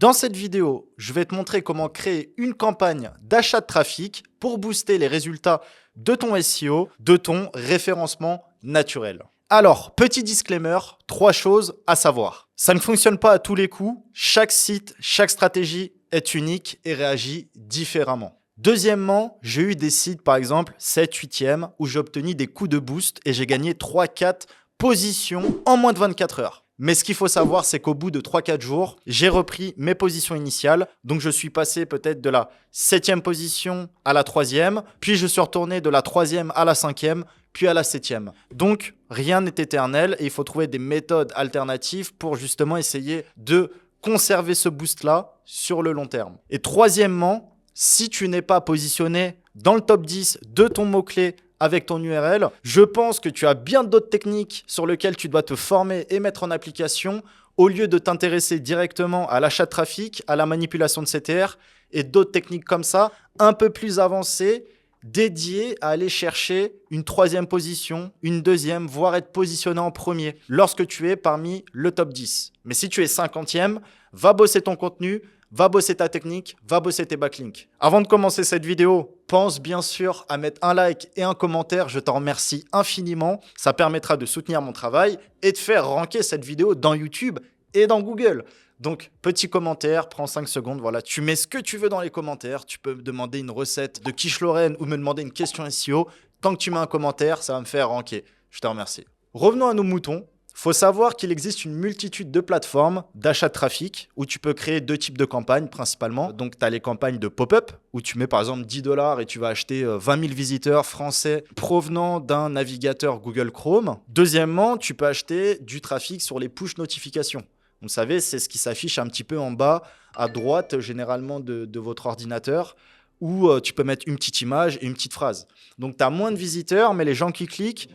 Dans cette vidéo, je vais te montrer comment créer une campagne d'achat de trafic pour booster les résultats de ton SEO, de ton référencement naturel. Alors, petit disclaimer, 3 choses à savoir. Ça ne fonctionne pas à tous les coups. Chaque site, chaque stratégie est unique et réagit différemment. Deuxièmement, j'ai eu des sites, par exemple 7, 8e, où j'ai obtenu des coups de boost et j'ai gagné 3-4 positions en moins de 24 heures. Mais ce qu'il faut savoir, c'est qu'au bout de 3-4 jours, j'ai repris mes positions initiales. Donc, je suis passé peut-être de la 7e position à la 3e, puis je suis retourné de la 3e à la 5e, puis à la 7e. Donc, rien n'est éternel et il faut trouver des méthodes alternatives pour justement essayer de conserver ce boost-là sur le long terme. Et troisièmement, si tu n'es pas positionné dans le top 10 de ton mot-clé avec ton URL, je pense que tu as bien d'autres techniques sur lesquelles tu dois te former et mettre en application au lieu de t'intéresser directement à l'achat de trafic, à la manipulation de CTR et d'autres techniques comme ça, un peu plus avancées, dédiées à aller chercher une 3e position, une 2e, voire être positionné en premier lorsque tu es parmi le top 10. Mais si tu es 50e, va bosser ton contenu, va bosser ta technique, va bosser tes backlinks. Avant de commencer cette vidéo, pense bien sûr à mettre un like et un commentaire. Je t'en remercie infiniment. Ça permettra de soutenir mon travail et de faire ranker cette vidéo dans YouTube et dans Google. Donc, petit commentaire, prends 5 secondes. Voilà, tu mets ce que tu veux dans les commentaires. Tu peux me demander une recette de quiche Lorraine ou me demander une question SEO. Tant que tu mets un commentaire, ça va me faire ranker. Je te remercie. Revenons à nos moutons. Il faut savoir qu'il existe une multitude de plateformes d'achat de trafic où tu peux créer 2 types de campagnes principalement. Donc, tu as les campagnes de pop-up où tu mets par exemple 10 $ et tu vas acheter 20 000 visiteurs français provenant d'un navigateur Google Chrome. Deuxièmement, tu peux acheter du trafic sur les push notifications. Vous savez, c'est ce qui s'affiche un petit peu en bas à droite généralement de votre ordinateur où tu peux mettre une petite image et une petite phrase. Donc, tu as moins de visiteurs, mais les gens qui cliquent,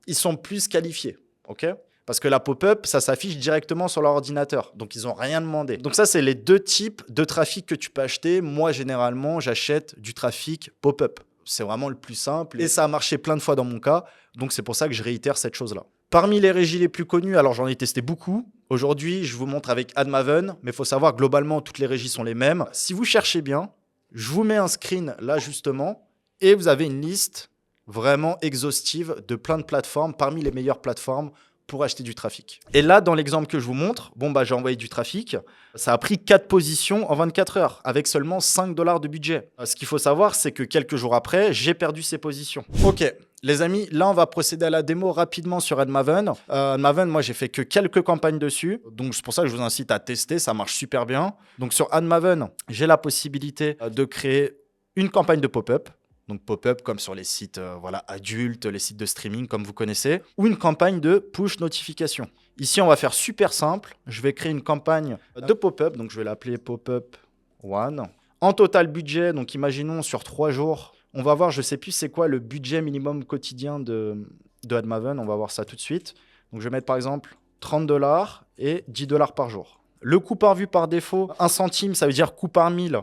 ils sont plus qualifiés. OK ? Parce que la pop-up, ça s'affiche directement sur leur ordinateur. Donc, ils n'ont rien demandé. Donc, ça, c'est les 2 types de trafic que tu peux acheter. Moi, généralement, j'achète du trafic pop-up. C'est vraiment le plus simple. Et ça a marché plein de fois dans mon cas. Donc, c'est pour ça que je réitère cette chose-là. Parmi les régies les plus connues, alors j'en ai testé beaucoup. Aujourd'hui, je vous montre avec AdMaven. Mais il faut savoir, globalement, toutes les régies sont les mêmes. Si vous cherchez bien, je vous mets un screen là, justement. Et vous avez une liste vraiment exhaustive de plein de plateformes, parmi les meilleures plateformes pour acheter du trafic. Et là, dans l'exemple que je vous montre, j'ai envoyé du trafic. Ça a pris 4 positions en 24 heures avec seulement 5 $ de budget. Ce qu'il faut savoir, c'est que quelques jours après, j'ai perdu ces positions. Ok, les amis, là, on va procéder à la démo rapidement sur AdMaven. AdMaven, moi, j'ai fait que quelques campagnes dessus. Donc, c'est pour ça que je vous incite à tester. Ça marche super bien. Donc, sur AdMaven, j'ai la possibilité de créer une campagne de pop-up. Donc pop-up comme sur les sites adultes, les sites de streaming comme vous connaissez, ou une campagne de push notification. Ici, on va faire super simple. Je vais créer une campagne de pop-up, donc je vais l'appeler pop-up 1. En total budget, donc imaginons sur 3 jours, on va voir, je ne sais plus c'est quoi le budget minimum quotidien de AdMaven, on va voir ça tout de suite. Donc je vais mettre par exemple 30 $ et 10 $ par jour. Le coût par vue par défaut, 1 centime, ça veut dire coût par 1000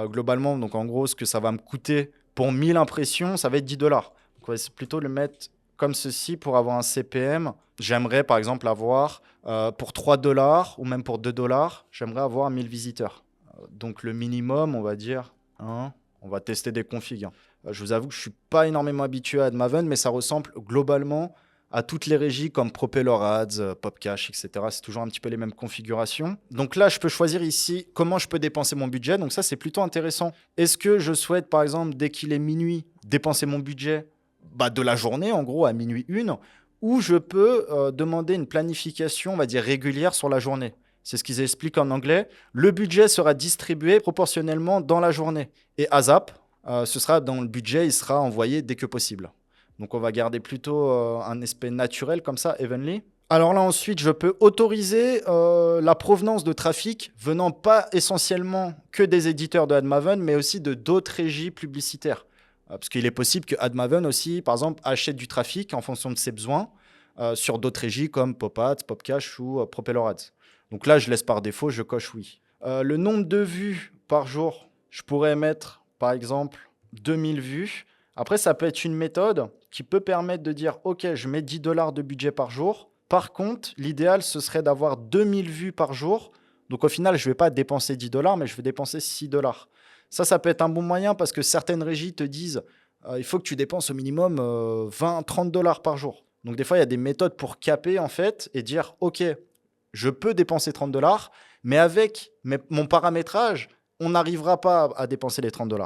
globalement. Donc en gros, ce que ça va me coûter pour 1000 impressions, ça va être 10 $. Donc, on va plutôt le mettre comme ceci pour avoir un CPM. J'aimerais par exemple avoir pour 3 $ ou même pour 2 $, j'aimerais avoir 1000 visiteurs. Donc le minimum, on va dire, on va tester des configs. Je vous avoue que je ne suis pas énormément habitué à AdMaven, mais ça ressemble globalement à toutes les régies comme Propeller Ads, PopCache, etc. C'est toujours un petit peu les mêmes configurations. Donc là, je peux choisir ici comment je peux dépenser mon budget. Donc ça, c'est plutôt intéressant. Est-ce que je souhaite, par exemple, dès qu'il est minuit, dépenser mon budget de la journée, en gros, à minuit 1, ou je peux demander une planification, on va dire, régulière sur la journée. C'est ce qu'ils expliquent en anglais. Le budget sera distribué proportionnellement dans la journée. Et ASAP, ce sera dans le budget, il sera envoyé dès que possible. Donc, on va garder plutôt un aspect naturel comme ça, evenly. Alors là, ensuite, je peux autoriser la provenance de trafic venant pas essentiellement que des éditeurs de AdMaven, mais aussi de d'autres régies publicitaires. Parce qu'il est possible que AdMaven aussi, par exemple, achète du trafic en fonction de ses besoins sur d'autres régies comme PopAds, PopCache ou Propeller Ads. Donc là, je laisse par défaut, je coche oui. Le nombre de vues par jour, je pourrais mettre, par exemple, 2000 vues. Après, ça peut être une méthode qui peut permettre de dire « Ok, je mets 10 $ de budget par jour. Par contre, l'idéal, ce serait d'avoir 2000 vues par jour Donc au final, je ne vais pas dépenser 10 $, mais je vais dépenser 6 $. Ça peut être un bon moyen parce que certaines régies te disent il faut que tu dépenses au minimum 20-30 $ par jour. Donc des fois, il y a des méthodes pour caper en fait et dire ok, je peux dépenser 30 $, mais avec mon paramétrage, on n'arrivera pas à dépenser les 30 $.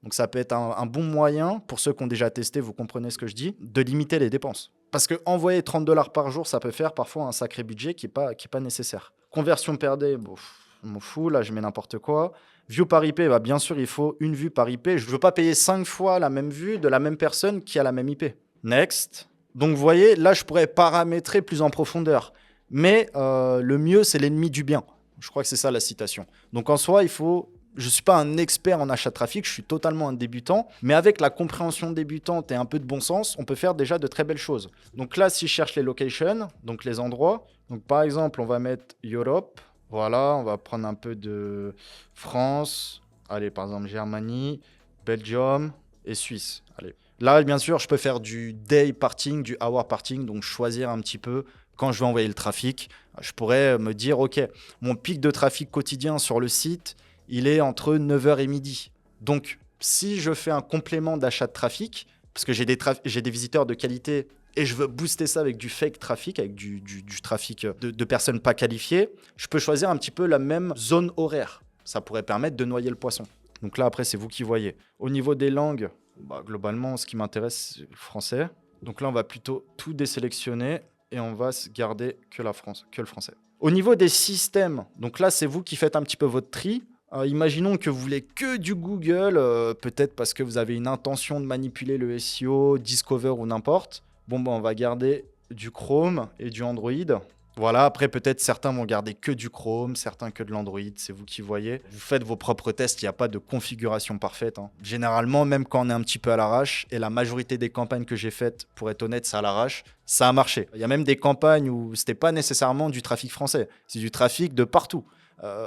Donc ça peut être un bon moyen, pour ceux qui ont déjà testé, vous comprenez ce que je dis, de limiter les dépenses. Parce que envoyer 30 $ par jour, ça peut faire parfois un sacré budget qui est pas nécessaire. Conversion per day, bon, je m'en fous, là je mets n'importe quoi. View par IP, bah, bien sûr il faut une vue par IP. Je ne veux pas payer 5 fois la même vue de la même personne qui a la même IP. Next. Donc vous voyez, là je pourrais paramétrer plus en profondeur. Mais le mieux, c'est l'ennemi du bien. Je crois que c'est ça la citation. Donc en soi, je ne suis pas un expert en achat de trafic, je suis totalement un débutant, mais avec la compréhension débutante et un peu de bon sens, on peut faire déjà de très belles choses. Donc là, si je cherche les locations, donc les endroits, donc par exemple, on va mettre Europe, voilà, on va prendre un peu de France, allez, par exemple, Germanie, Belgium et Suisse, allez. Là, bien sûr, je peux faire du day parting, du hour parting, donc choisir un petit peu quand je vais envoyer le trafic. Je pourrais me dire, OK, mon pic de trafic quotidien sur le site, il est entre 9 h et midi. Donc, si je fais un complément d'achat de trafic, parce que j'ai des visiteurs de qualité et je veux booster ça avec du fake trafic, avec du trafic de personnes pas qualifiées, je peux choisir un petit peu la même zone horaire. Ça pourrait permettre de noyer le poisson. Donc là, après, c'est vous qui voyez. Au niveau des langues, globalement, ce qui m'intéresse, c'est le français. Donc là, on va plutôt tout désélectionner et on va se garder que le français. Au niveau des systèmes, donc là, c'est vous qui faites un petit peu votre tri. Imaginons que vous voulez que du Google, peut-être parce que vous avez une intention de manipuler le SEO, Discover ou n'importe. Bon, on va garder du Chrome et du Android. Voilà, après peut-être certains vont garder que du Chrome, certains que de l'Android, c'est vous qui voyez. Vous faites vos propres tests, il n'y a pas de configuration parfaite. Généralement, même quand on est un petit peu à l'arrache, et la majorité des campagnes que j'ai faites, pour être honnête, c'est à l'arrache, ça a marché. Il y a même des campagnes où ce n'était pas nécessairement du trafic français, c'est du trafic de partout.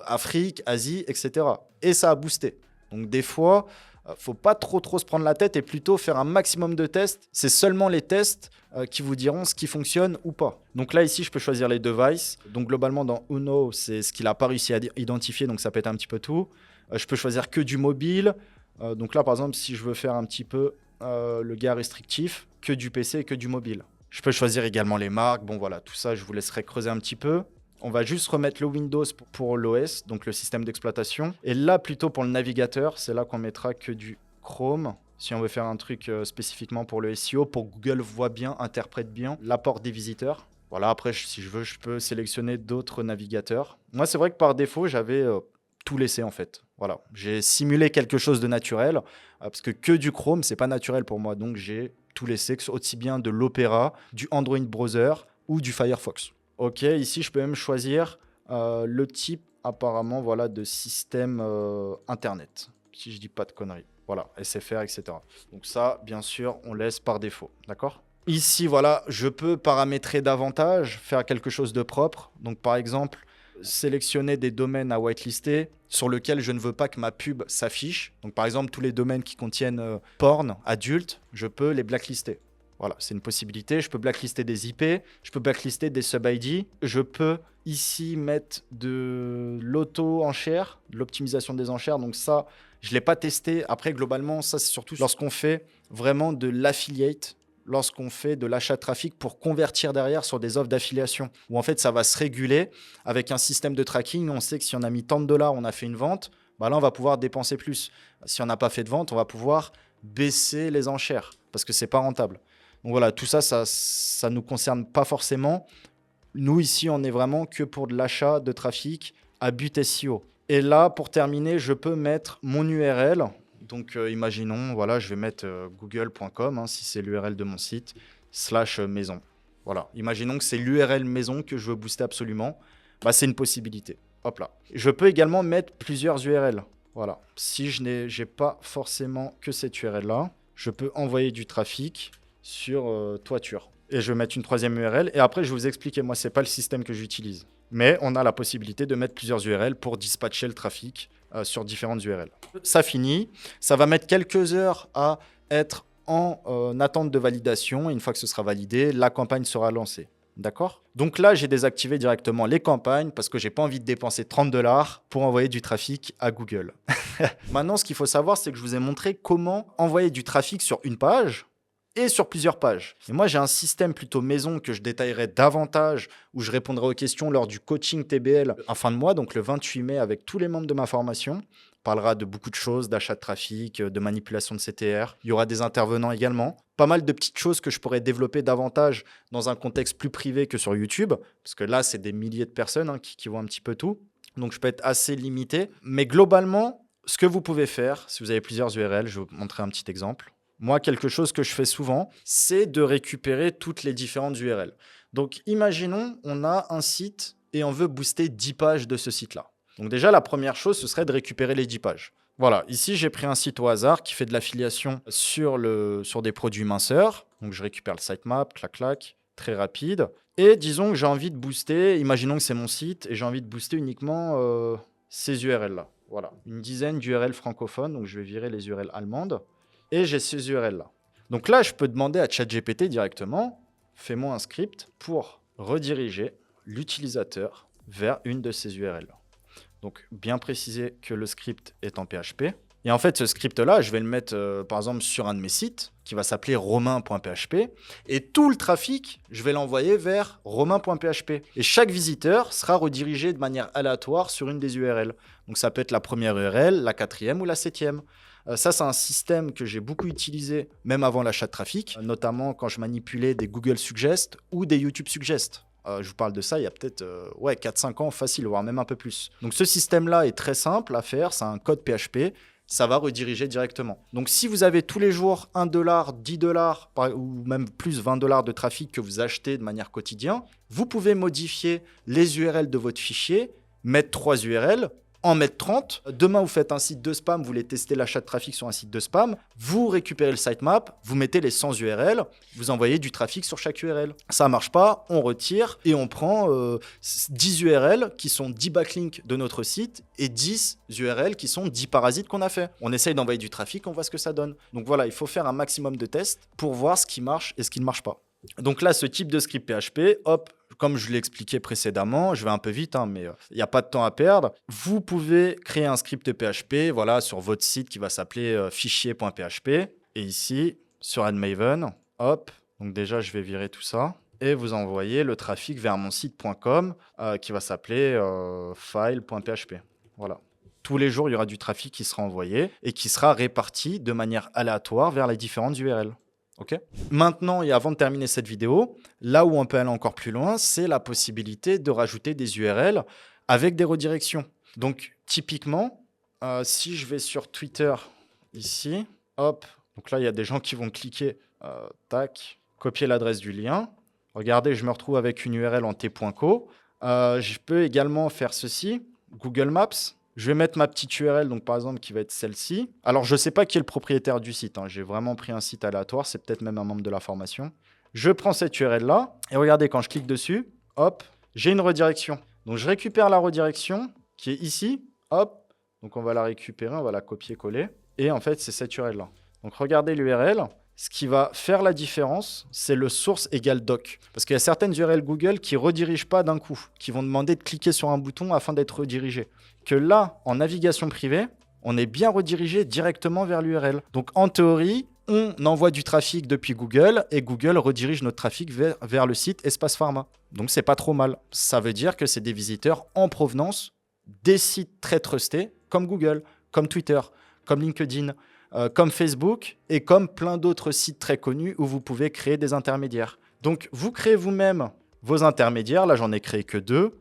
Afrique, Asie, etc. Et ça a boosté. Donc des fois, faut pas trop se prendre la tête et plutôt faire un maximum de tests. C'est seulement les tests qui vous diront ce qui fonctionne ou pas. Donc là, ici, je peux choisir les devices. Donc globalement, dans Uno, c'est ce qu'il n'a pas réussi à identifier, donc ça peut être un petit peu tout. Je peux choisir que du mobile. Donc là, par exemple, si je veux faire un petit peu le gars restrictif, que du PC et que du mobile. Je peux choisir également les marques. Bon, voilà, tout ça, je vous laisserai creuser un petit peu. On va juste remettre le Windows pour l'OS, donc le système d'exploitation. Et là, plutôt pour le navigateur, c'est là qu'on mettra que du Chrome. Si on veut faire un truc spécifiquement pour le SEO, pour que Google voit bien, interprète bien l'apport des visiteurs. Voilà, après, si je veux, je peux sélectionner d'autres navigateurs. Moi, c'est vrai que par défaut, j'avais tout laissé en fait. Voilà, j'ai simulé quelque chose de naturel, parce que du Chrome, c'est pas naturel pour moi. Donc, j'ai tout laissé, aussi bien de l'Opera, du Android Browser ou du Firefox. Ok, ici, je peux même choisir le type, apparemment, voilà, de système Internet, si je dis pas de conneries. Voilà, SFR, etc. Donc ça, bien sûr, on laisse par défaut, d'accord ? Ici, voilà, je peux paramétrer davantage, faire quelque chose de propre. Donc, par exemple, sélectionner des domaines à whitelister sur lesquels je ne veux pas que ma pub s'affiche. Donc, par exemple, tous les domaines qui contiennent porn, adulte, je peux les blacklister. Voilà, c'est une possibilité. Je peux blacklister des IP, je peux blacklister des sub-ID. Je peux ici mettre de l'auto-enchère, de l'optimisation des enchères. Donc ça, je ne l'ai pas testé. Après, globalement, ça, c'est surtout lorsqu'on fait vraiment de l'affiliate, lorsqu'on fait de l'achat de trafic pour convertir derrière sur des offres d'affiliation, où en fait, ça va se réguler avec un système de tracking. On sait que si on a mis tant de dollars, on a fait une vente, bah là, on va pouvoir dépenser plus. Si on n'a pas fait de vente, on va pouvoir baisser les enchères parce que ce n'est pas rentable. Donc voilà, tout ça, ça ne nous concerne pas forcément. Nous, ici, on est vraiment que pour de l'achat de trafic à but SEO. Et là, pour terminer, je peux mettre mon URL. Donc, imaginons, voilà, je vais mettre google.com, si c'est l'URL de mon site, /maison. Voilà, imaginons que c'est l'URL maison que je veux booster absolument. Bah, c'est une possibilité. Hop là. Je peux également mettre plusieurs URL. Voilà, si je n'ai pas forcément que cette URL-là, je peux envoyer du trafic sur toiture. Et je vais mettre une troisième URL. Et après, je vais vous expliquer. Moi, ce n'est pas le système que j'utilise. Mais on a la possibilité de mettre plusieurs URL pour dispatcher le trafic sur différentes URL. Ça finit. Ça va mettre quelques heures à être en attente de validation. Et une fois que ce sera validé, la campagne sera lancée. D'accord ? Donc là, j'ai désactivé directement les campagnes parce que j'ai pas envie de dépenser 30 $ pour envoyer du trafic à Google. Maintenant, ce qu'il faut savoir, c'est que je vous ai montré comment envoyer du trafic sur une page et sur plusieurs pages. Et moi, j'ai un système plutôt maison que je détaillerai davantage, où je répondrai aux questions lors du coaching TBL en fin de mois, donc le 28 mai, avec tous les membres de ma formation. On parlera de beaucoup de choses, d'achat de trafic, de manipulation de CTR. Il y aura des intervenants également. Pas mal de petites choses que je pourrais développer davantage dans un contexte plus privé que sur YouTube, parce que là, c'est des milliers de personnes qui voient un petit peu tout. Donc, je peux être assez limité. Mais globalement, ce que vous pouvez faire, si vous avez plusieurs URL, je vais vous montrer un petit exemple. Moi, quelque chose que je fais souvent, c'est de récupérer toutes les différentes URL. Donc, imaginons, on a un site et on veut booster 10 pages de ce site-là. Donc déjà, la première chose, ce serait de récupérer les 10 pages. Voilà, ici, j'ai pris un site au hasard qui fait de l'affiliation sur des produits minceurs. Donc, je récupère le sitemap, clac, clac, très rapide. Et disons que j'ai envie de booster, imaginons que c'est mon site, et j'ai envie de booster uniquement ces URL-là. Voilà, une dizaine d'URL francophones, donc je vais virer les URL allemandes. Et j'ai ces URL-là. Donc là, je peux demander à ChatGPT directement, fais-moi un script pour rediriger l'utilisateur vers une de ces URL. Donc, bien préciser que le script est en PHP. Et en fait, ce script-là, je vais le mettre, par exemple, sur un de mes sites, qui va s'appeler romain.php. Et tout le trafic, je vais l'envoyer vers romain.php. Et chaque visiteur sera redirigé de manière aléatoire sur une des URL. Donc, ça peut être la première URL, la 4e ou la 7e. Ça, c'est un système que j'ai beaucoup utilisé, même avant l'achat de trafic, notamment quand je manipulais des Google Suggest ou des YouTube Suggest. Je vous parle de ça il y a peut-être 4-5 ans facile, voire même un peu plus. Donc ce système-là est très simple à faire, c'est un code PHP, ça va rediriger directement. Donc si vous avez tous les jours 1 $, 10 $, ou même plus 20 $ de trafic que vous achetez de manière quotidienne, vous pouvez modifier les URL de votre fichier, mettre 3 URL, en mettre 30. Demain, vous faites un site de spam, vous voulez tester l'achat de trafic sur un site de spam, vous récupérez le sitemap, vous mettez les 100 URL, vous envoyez du trafic sur chaque URL. Ça ne marche pas, on retire et on prend 10 URL qui sont 10 backlinks de notre site et 10 URL qui sont 10 parasites qu'on a fait. On essaye d'envoyer du trafic, on voit ce que ça donne. Donc voilà, il faut faire un maximum de tests pour voir ce qui marche et ce qui ne marche pas. Donc là, ce type de script PHP, hop, comme je l'ai expliqué précédemment, je vais un peu vite, mais il n'y a pas de temps à perdre. Vous pouvez créer un script PHP voilà, sur votre site qui va s'appeler fichier.php. Et ici, sur AdMaven, hop, donc déjà, je vais virer tout ça. Et vous envoyez le trafic vers mon site.com qui va s'appeler file.php. Voilà. Tous les jours, il y aura du trafic qui sera envoyé et qui sera réparti de manière aléatoire vers les différentes URL. Okay. Maintenant, et avant de terminer cette vidéo, là où on peut aller encore plus loin, c'est la possibilité de rajouter des URL avec des redirections. Donc, typiquement, si je vais sur Twitter, ici, hop, donc là, il y a des gens qui vont cliquer, tac, copier l'adresse du lien. Regardez, je me retrouve avec une URL en t.co. Je peux également faire ceci, Google Maps. Je vais mettre ma petite URL, donc par exemple, qui va être celle-ci. Alors, je ne sais pas qui est le propriétaire du site. J'ai vraiment pris un site aléatoire. C'est peut-être même un membre de la formation. Je prends cette URL-là. Et regardez, quand je clique dessus, hop, j'ai une redirection. Donc, je récupère la redirection qui est ici. Hop. Donc, on va la récupérer. On va la copier-coller. Et en fait, c'est cette URL-là. Donc, regardez l'URL. Ce qui va faire la différence, c'est le source égale doc. Parce qu'il y a certaines URL Google qui ne redirigent pas d'un coup, qui vont demander de cliquer sur un bouton afin d'être redirigé. Que là, en navigation privée, on est bien redirigé directement vers l'URL. Donc en théorie, on envoie du trafic depuis Google et Google redirige notre trafic vers le site Espace Pharma. Donc c'est pas trop mal. Ça veut dire que c'est des visiteurs en provenance des sites très trustés comme Google, comme Twitter, comme LinkedIn, comme Facebook et comme plein d'autres sites très connus où vous pouvez créer des intermédiaires. Donc, vous créez vous-même vos intermédiaires. Là, j'en ai créé que 2.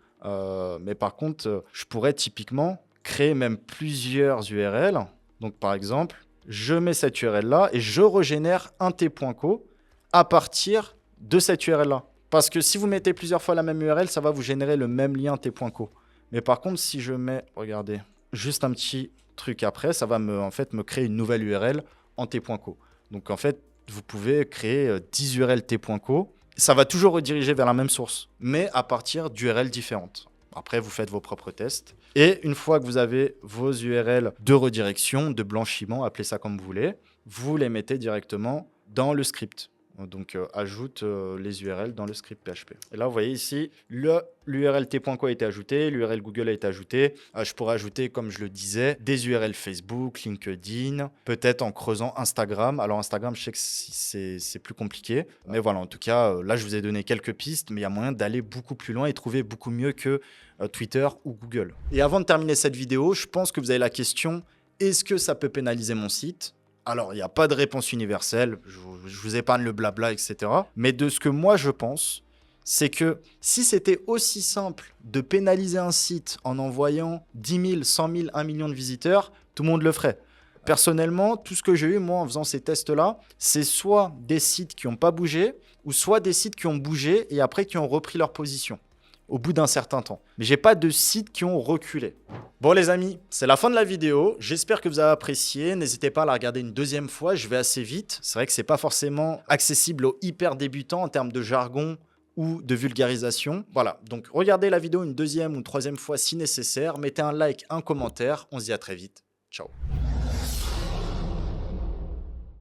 Mais par contre, je pourrais typiquement créer même plusieurs URL. Donc, par exemple, je mets cette URL-là et je régénère un t.co à partir de cette URL-là. Parce que si vous mettez plusieurs fois la même URL, ça va vous générer le même lien t.co. Mais par contre, si je mets, regardez, juste un petit truc après, ça va me créer une nouvelle URL en t.co. Donc en fait, vous pouvez créer 10 URL t.co. Ça va toujours rediriger vers la même source, mais à partir d'URL différentes. Après, vous faites vos propres tests. Et une fois que vous avez vos URL de redirection, de blanchiment, appelez ça comme vous voulez, vous les mettez directement dans le script. Donc, ajoute les URL dans le script PHP. Et là, vous voyez ici, l'URL t.co a été ajouté, l'URL Google a été ajouté. Je pourrais ajouter, comme je le disais, des URL Facebook, LinkedIn, peut-être en creusant Instagram. Alors, Instagram, je sais que c'est plus compliqué. Mais voilà, en tout cas, là, je vous ai donné quelques pistes, mais il y a moyen d'aller beaucoup plus loin et trouver beaucoup mieux que Twitter ou Google. Et avant de terminer cette vidéo, je pense que vous avez la question, est-ce que ça peut pénaliser mon site ? Alors, il n'y a pas de réponse universelle, je vous épargne le blabla, etc. Mais de ce que moi je pense, c'est que si c'était aussi simple de pénaliser un site en envoyant 10 000, 100 000, 1 million de visiteurs, tout le monde le ferait. Personnellement, tout ce que j'ai eu, moi, en faisant ces tests-là, c'est soit des sites qui n'ont pas bougé, ou soit des sites qui ont bougé et après qui ont repris leur position au bout d'un certain temps. Mais j'ai pas de sites qui ont reculé. Bon les amis, c'est la fin de la vidéo. J'espère que vous avez apprécié. N'hésitez pas à la regarder une deuxième fois. Je vais assez vite. C'est vrai que c'est pas forcément accessible aux hyper débutants en termes de jargon ou de vulgarisation. Voilà, donc regardez la vidéo une deuxième ou une troisième fois si nécessaire. Mettez un like, un commentaire. On se dit à très vite. Ciao.